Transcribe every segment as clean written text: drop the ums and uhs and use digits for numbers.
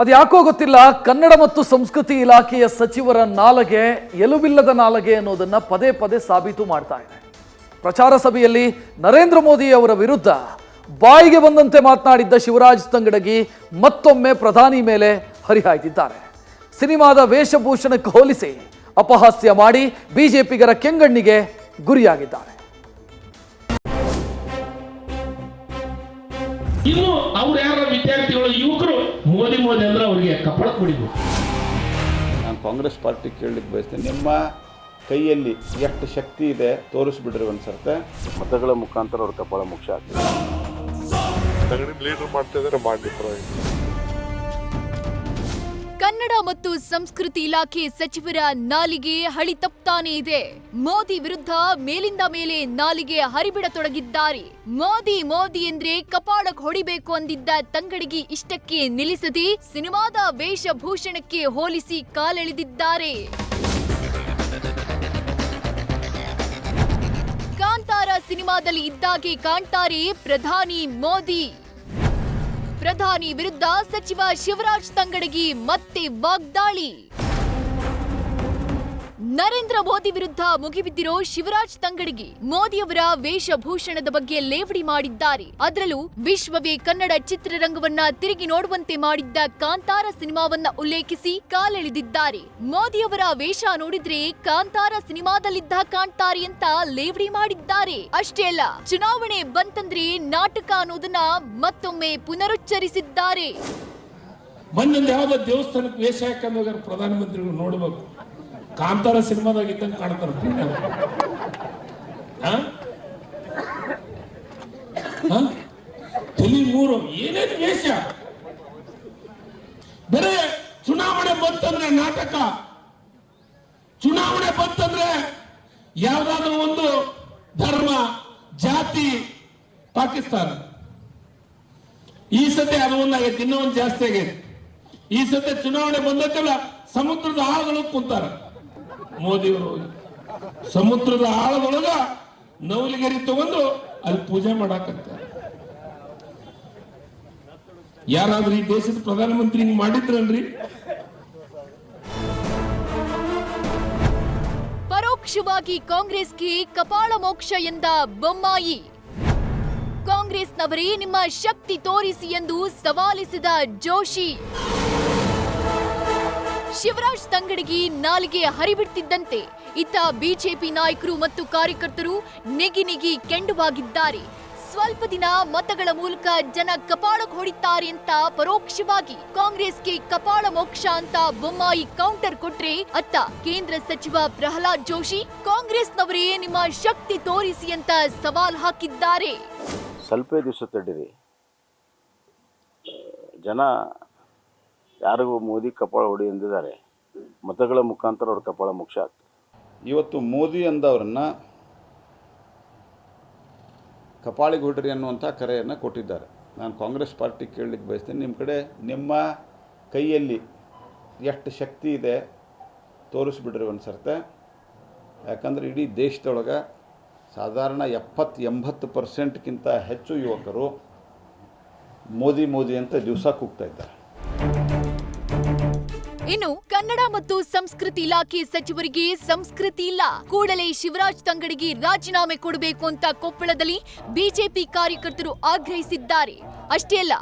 ಅದು ಯಾಕೋ ಗೊತ್ತಿಲ್ಲ, ಕನ್ನಡ ಮತ್ತು ಸಂಸ್ಕೃತಿ ಇಲಾಖೆಯ ಸಚಿವರ ನಾಲಗೆ ಎಲುಬಿಲ್ಲದ ನಾಲಗೆ ಅನ್ನೋದನ್ನ ಪದೇ ಪದೇ ಸಾಬೀತು ಮಾಡ್ತಾ ಇದೆ. ಪ್ರಚಾರ ಸಭೆಯಲ್ಲಿ ನರೇಂದ್ರ ಮೋದಿ ಅವರ ವಿರುದ್ಧ ಬಾಯಿಗೆ ಬಂದಂತೆ ಮಾತನಾಡಿದ್ದ ಶಿವರಾಜ್ ತಂಗಡಗಿ ಮತ್ತೊಮ್ಮೆ ಪ್ರಧಾನಿ ಮೇಲೆ ಹರಿಹಾಯ್ದಿದ್ದಾರೆ. ಸಿನಿಮಾದ ವೇಷಭೂಷಣಕ್ಕೆ ಹೋಲಿಸಿ ಅಪಹಾಸ್ಯ ಮಾಡಿ ಬಿಜೆಪಿಗರ ಕೆಂಗಣ್ಣಿಗೆ ಗುರಿಯಾಗಿದ್ದಾರೆ. ಇನ್ನು ಅವ್ರು ಯಾರ ವಿದ್ಯಾರ್ಥಿಗಳು ಯುವಕರು ಮೋದಿ ಮೋದಿ ಅಂದ್ರೆ ಅವರಿಗೆ ಕಪಾಳ ಕುಡಿಬೇಕು. ನಾನು ಕಾಂಗ್ರೆಸ್ ಪಾರ್ಟಿ ಕೇಳಲಿಕ್ಕೆ ಬಯಸ್ತೇನೆ, ನಿಮ್ಮ ಕೈಯಲ್ಲಿ ಎಷ್ಟು ಶಕ್ತಿ ಇದೆ ತೋರಿಸ್ಬಿಡ್ರಿ ಒಂದ್ಸರ್ತೆ. ಮತಗಳ ಮುಖಾಂತರ ಅವ್ರ ಕಪಾಳ ಮೋಕ್ಷ ಆಗ್ತದೆ. ಲೀಡರ್ ಮಾಡ್ತಾ ಇದ್ದಾರೆ, ಮಾಡಿ ಪರವಾಗಿಲ್ಲ. ಕನ್ನಡ ಮತ್ತು ಸಂಸ್ಕೃತಿ ಇಲಾಖೆ ಸಚಿವರ ನಾಲಿಗೆ ಹಳಿ ತಪ್ತಾನೇ ಇದೆ. ಮೋದಿ ವಿರುದ್ಧ ಮೇಲಿಂದ ಮೇಲೆ ನಾಲಿಗೆ ಹರಿಬಿಡತೊಡಗಿದ್ದಾರೆ. ಮೋದಿ ಮೋದಿ ಎಂದ್ರೆ ಕಪಾಳಕ್ಕೆ ಹೊಡಿಬೇಕು ಅಂದಿದ್ದ ತಂಗಡಗಿ ಇಷ್ಟಕ್ಕೆ ನಿಲ್ಲಿಸದೆ ಸಿನಿಮಾದ ವೇಷಭೂಷಣಕ್ಕೆ ಹೋಲಿಸಿ ಕಾಲೆಳೆದಿದ್ದಾರೆ. ಕಾಂತಾರ ಸಿನಿಮಾದಲ್ಲಿ ಇದ್ದಾಗೆ ಕಾಣ್ತಾರೆ ಪ್ರಧಾನಿ ಮೋದಿ. ಪ್ರಧಾನಿ ವಿರುದ್ಧ ಸಚಿವ ಶಿವರಾಜ್ ತಂಗಡಗಿ ಮತ್ತೆ ವಾಗ್ದಾಳಿ. ನರೇಂದ್ರ ಮೋದಿ ವಿರುದ್ಧ ಮುಗಿಬಿದ್ದಿರೋ ಶಿವರಾಜ್ ತಂಗಡಗಿ ಮೋದಿಯವರ ವೇಷಭೂಷಣದ ಬಗ್ಗೆ ಲೇವಡಿ ಮಾಡಿದ್ದಾರೆ. ಅದರಲ್ಲೂ ವಿಶ್ವವೇ ಕನ್ನಡ ಚಿತ್ರರಂಗವನ್ನ ತಿರುಗಿ ನೋಡುವಂತೆ ಮಾಡಿದ್ದ ಕಾಂತಾರ ಸಿನಿಮಾವನ್ನ ಉಲ್ಲೇಖಿಸಿ ಕಾಲೆಳೆದಿದ್ದಾರೆ. ಮೋದಿಯವರ ವೇಷ ನೋಡಿದ್ರೆ ಕಾಂತಾರ ಸಿನಿಮಾದಲ್ಲಿದ್ದ ಕಾಣ್ತಾರೆ ಅಂತ ಲೇವಡಿ ಮಾಡಿದ್ದಾರೆ. ಅಷ್ಟೇ ಅಲ್ಲ, ಚುನಾವಣೆ ಬಂತಂದ್ರೆ ನಾಟಕ ಅನ್ನೋದನ್ನ ಮತ್ತೊಮ್ಮೆ ಪುನರುಚ್ಚರಿಸಿದ್ದಾರೆ. ಮೊನ್ನೊಂದು ಯಾವ್ದೋ ದೇವಸ್ಥಾನಕ್ಕೆ ವೇಷ ಹಾಕೊಂಡು ಹೋಗಾರ ಪ್ರಧಾನಮಂತ್ರಿಗಳು ನೋಡ್ಬೇಕು. ಕಾಂತಾರ ಸಿನಿಮಾದಾಗ ಇದ್ದಂಗೆ ಕಾಣ್ತಾರೆ. ತಲಿ ಮೂರು ಏನೇನು ವೇಷ. ಬರೇ ಚುನಾವಣೆ ಬಂತಂದ್ರೆ ನಾಟಕ, ಚುನಾವಣೆ ಬಂತಂದ್ರೆ ಯಾವ್ದಾದ್ರು ಒಂದು ಧರ್ಮ ಜಾತಿ ಪಾಕಿಸ್ತಾನ. ಈ ಸತಿ ಅದು ಒಂದಾಗೈತಿ, ಇನ್ನೊಂದು ಜಾಸ್ತಿ ಆಗೈತಿ. ಈ ಸತಿ ಚುನಾವಣೆ ಬಂದೈತಲ್ಲ, ಸಮುದ್ರದ ಆಳಗಳು ಕುಂತಾರ. ಮೋದಿಯವರು ಸಮುದ್ರದ ಆಳದೊಳಗ ನವಲಿಗೆರಿ ತಗೊಂಡು ಅಲ್ಲಿ ಪೂಜೆ ಮಾಡಾಕಂತಾರೆ. ಯಾರಾದ್ರೂ ಈ ದೇಶದ ಪ್ರಧಾನಮಂತ್ರಿ ಹಿಂಗ್ ಮಾಡಿದ್ರಲ್ರಿ? ಪರೋಕ್ಷವಾಗಿ ಕಾಂಗ್ರೆಸ್ಗೆ ಕಪಾಳ ಮೋಕ್ಷ ಎಂದ ಬೊಮ್ಮಾಯಿ. ಕಾಂಗ್ರೆಸ್ನವರೇ ನಿಮ್ಮ ಶಕ್ತಿ ತೋರಿಸಿ ಎಂದು ಸವಾಲಿಸಿದ ಜೋಶಿ. ಶಿವರಾಜ್ ತಂಗಡಗಿ ನಾಲಿಗೆ ಹರಿಬಿಡ್ತಿದ್ದಂತೆ ಇತ್ತ ಬಿಜೆಪಿ ನಾಯಕರು ಮತ್ತು ಕಾರ್ಯಕರ್ತರು ನೆಗಿ ಕೆಂಡುವಾಗಿದ್ದಾರೆ. ಸ್ವಲ್ಪ ದಿನ ಮತಗಳ ಮೂಲಕ ಜನ ಕಪಾಳಕ್ಕೆ ಹೊಡಿತಾರೆ ಅಂತ ಪರೋಕ್ಷವಾಗಿ ಕಾಂಗ್ರೆಸ್ಗೆ ಕಪಾಳ ಮೋಕ್ಷ ಅಂತ ಬೊಮ್ಮಾಯಿ ಕೌಂಟರ್ ಕೊಟ್ರೆ, ಅತ್ತ ಕೇಂದ್ರ ಸಚಿವ ಪ್ರಹ್ಲಾದ್ ಜೋಶಿ ಕಾಂಗ್ರೆಸ್ನವರೇ ನಿಮ್ಮ ಶಕ್ತಿ ತೋರಿಸಿ ಅಂತ ಸವಾಲ್ ಹಾಕಿದ್ದಾರೆ. ಸ್ವಲ್ಪ ದಿವಸ ತಡೀರಿ, ಜನ ಯಾರಿಗೂ ಮೋದಿ ಕಪಾಳ ಹೊಡಿ ಎಂದಿದ್ದಾರೆ. ಮತಗಳ ಮುಖಾಂತರ ಅವ್ರ ಕಪಾಳ ಮೋಕ್ಷ ಆಗ್ತದೆ. ಇವತ್ತು ಮೋದಿ ಅಂದವರನ್ನ ಕಪಾಳಿಗೆ ಹೊಡ್ರಿ ಅನ್ನುವಂಥ ಕರೆಯನ್ನು ಕೊಟ್ಟಿದ್ದಾರೆ. ನಾನು ಕಾಂಗ್ರೆಸ್ ಪಾರ್ಟಿ ಕೇಳಲಿಕ್ಕೆ ಬಯಸ್ತೇನೆ, ನಿಮ್ಮ ಕಡೆ ನಿಮ್ಮ ಕೈಯಲ್ಲಿ ಎಷ್ಟು ಶಕ್ತಿ ಇದೆ ತೋರಿಸ್ಬಿಡ್ರಿ ಒಂದ್ಸರ್ತೆ. ಯಾಕಂದರೆ ಇಡೀ ದೇಶದೊಳಗೆ ಸಾಧಾರಣ 70-80% ಹೆಚ್ಚು ಯುವಕರು ಮೋದಿ ಮೋದಿ ಅಂತ ದಿವಸ ಕೂಗ್ತಾ ಇದ್ದಾರೆ. ಇನ್ನು ಕನ್ನಡ ಮತ್ತು ಸಂಸ್ಕೃತಿ ಇಲಾಖೆ ಸಚಿವರಿಗೆ ಸಂಸ್ಕೃತಿ ಇಲ್ಲ, ಕೂಡಲೇ ಶಿವರಾಜ್ ತಂಗಡಗಿ ರಾಜೀನಾಮೆ ಕೊಡಬೇಕು ಅಂತ ಕೊಪ್ಪಳದಲ್ಲಿ ಬಿಜೆಪಿ ಕಾರ್ಯಕರ್ತರು ಆಗ್ರಹಿಸಿದ್ದಾರೆ. ಅಷ್ಟೇ ಅಲ್ಲ,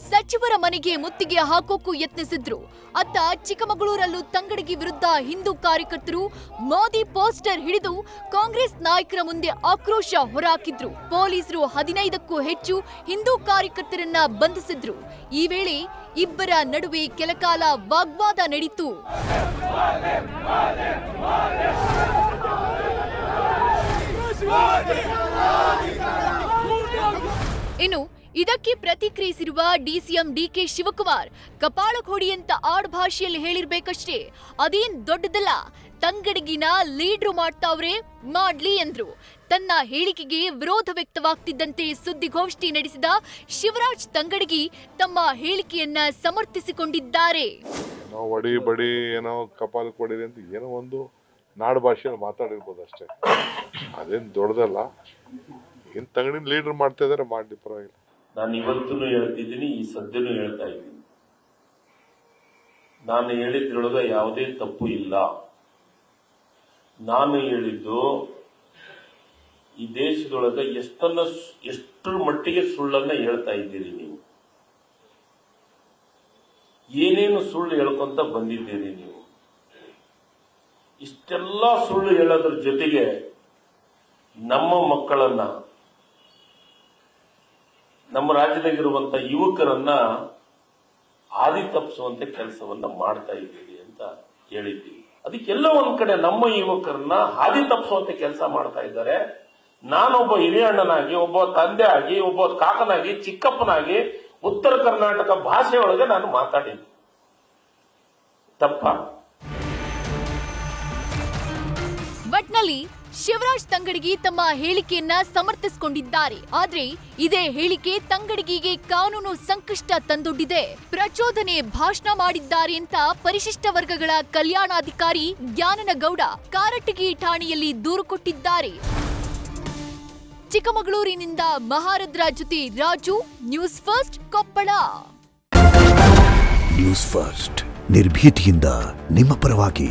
ಸಚಿವರ ಮನೆಗೆ ಮುತ್ತಿಗೆ ಹಾಕೋಕ್ಕೂ ಯತ್ನಿಸಿದ್ರು. ಅತ್ತ ಚಿಕ್ಕಮಗಳೂರಲ್ಲೂ ತಂಗಡಗಿ ವಿರುದ್ಧ ಹಿಂದೂ ಕಾರ್ಯಕರ್ತರು ಮೋದಿ ಪೋಸ್ಟರ್ ಹಿಡಿದು ಕಾಂಗ್ರೆಸ್ ನಾಯಕರ ಮುಂದೆ ಆಕ್ರೋಶ ಹೊರಹಾಕಿದ್ರು. ಪೊಲೀಸರು 15ಕ್ಕೂ ಹೆಚ್ಚು ಹಿಂದೂ ಕಾರ್ಯಕರ್ತರನ್ನ ಬಂಧಿಸಿದ್ರು. ಈ ವೇಳೆ ಇಬ್ಬರ ನಡುವೆ ಕೆಲಕಾಲ ವಾಗ್ವಾದ ನಡೆಯಿತು. ಇನ್ನು ಇದಕ್ಕೆ ಪ್ರತಿಕ್ರಿಯಿಸಿರುವ ಡಿಸಿಎಂ ಡಿಕೆ ಶಿವಕುಮಾರ್, ಕಪಾಳಕ್ಕೆ ಹೊಡಿ ಅಂತ ಆಡ್ಭಾಷೆಯಲ್ಲಿ ಹೇಳಿರ್ಬೇಕಷ್ಟೇ, ಅದೇನ್ ದೊಡ್ಡದಲ್ಲ, ತಂಗಡಗಿನ ಲೀಡ್ರು ಮಾಡ್ತಾವ್ರೆ, ಮಾಡ್ಲಿ ಎಂದ್ರು. ತನ್ನ ಹೇಳಿಕೆಗೆ ವಿರೋಧ ವ್ಯಕ್ತವಾಗ್ತಿದ್ದಂತೆ ಸುದ್ದಿಗೋಷ್ಠಿ ನಡೆಸಿದ ಶಿವರಾಜ್ ತಂಗಡಗಿ ತಮ್ಮ ಹೇಳಿಕೆಯನ್ನ ಸಮರ್ಥಿಸಿಕೊಂಡಿದ್ದಾರೆ. ನಾವು ಒಡಿ ಬಡಿ ಏನೋ ಕಪಾಲ ಕೊಡಿರಿ ಅಂತ ಏನೋ ಒಂದು ನಾಡು ಭಾಷೆಯಲ್ಲಿ ಮಾತಾಡಿರ್ಬೋದು ಅಷ್ಟೇ, ಅದೇನು ದೊಡ್ಡದಲ್ಲ. ಏನ್ ತಂಗಡಿನ ಲೀಡರ್ ಮಾಡ್ತಾ ಇದಾರೆ, ಮಾಡಿ ಪರವಾಗಿಲ್ಲ. ನಾನು ಇವತ್ತೂ ಹೇಳ್ತಿದ್ದೀನಿ, ಈ ಸದ್ಯನೂ ಹೇಳ್ತಾ ಇದ್ದೀನಿ, ನಾನು ಹೇಳಿದ್ರೊಳಗೆ ಯಾವುದೇ ತಪ್ಪು ಇಲ್ಲ. ನಾನು ಹೇಳಿದ್ದು ಈ ದೇಶದೊಳಗೆ ಎಷ್ಟರ ಮಟ್ಟಿಗೆ ಸುಳ್ಳನ್ನ ಹೇಳ್ತಾ ಇದ್ದೀರಿ ನೀವು, ಏನೇನು ಸುಳ್ಳು ಹೇಳ್ಕೊಂತ ಬಂದಿದ್ದೀರಿ ನೀವು. ಇಷ್ಟೆಲ್ಲ ಸುಳ್ಳು ಹೇಳೋದ್ರ ಜೊತೆಗೆ ನಮ್ಮ ಮಕ್ಕಳನ್ನ, ನಮ್ಮ ರಾಜ್ಯದಾಗಿರುವಂತ ಯುವಕರನ್ನ ಹಾದಿ ತಪ್ಪಿಸುವಂತ ಕೆಲಸವನ್ನ ಮಾಡ್ತಾ ಇದ್ದೀರಿ ಅಂತ ಹೇಳಿದ್ದೀವಿ. ಅದಕ್ಕೆಲ್ಲ ಒಂದ್ ಕಡೆ ನಮ್ಮ ಯುವಕರನ್ನ ಹಾದಿ ತಪ್ಪಿಸುವಂತ ಕೆಲಸ ಮಾಡ್ತಾ ಇದ್ದಾರೆ. ನಾನೊಬ್ಬ ಹಿರಿಯ ಅಣ್ಣನಾಗಿ, ಒಬ್ಬ ತಂದೆ ಆಗಿ, ಒಬ್ಬ ಕಾಕನಾಗಿ, ಚಿಕ್ಕಪ್ಪನಾಗಿ ಉತ್ತರ ಕರ್ನಾಟಕ ಭಾಷೆಯೊಳಗೆ ನಾನು ಮಾತಾಡಿದ್ದೆ. ತಪ್ಪ? ಒಟ್ನಲ್ಲಿ ಶಿವರಾಜ್ ತಂಗಡಗಿ ತಮ್ಮ ಹೇಳಿಕೆಯನ್ನ ಸಮರ್ಥಿಸಿಕೊಂಡಿದ್ದಾರೆ. ಆದ್ರೆ ಇದೇ ಹೇಳಿಕೆ ತಂಗಡಗಿಗೆ ಕಾನೂನು ಸಂಕಷ್ಟ ತಂದೊಡ್ಡಿದೆ. ಪ್ರಚೋದನೆ ಭಾಷಣ ಮಾಡಿದ್ದಾರೆ ಅಂತ ಪರಿಶಿಷ್ಟ ವರ್ಗಗಳ ಕಲ್ಯಾಣಾಧಿಕಾರಿ ಜ್ಞಾನನಗೌಡ ಕಾರಟಗಿ ಠಾಣೆಯಲ್ಲಿ ದೂರು ಕೊಟ್ಟಿದ್ದಾರೆ. ಚಿಕ್ಕಮಗಳೂರಿನಿಂದ ಮಹಾರದ್ರ ಜೊತೆ Raju, news first, Koppal. News first ನಿರ್ಭೀತಿಯಿಂದ ನಿಮ್ಮ ಪರವಾಗಿ.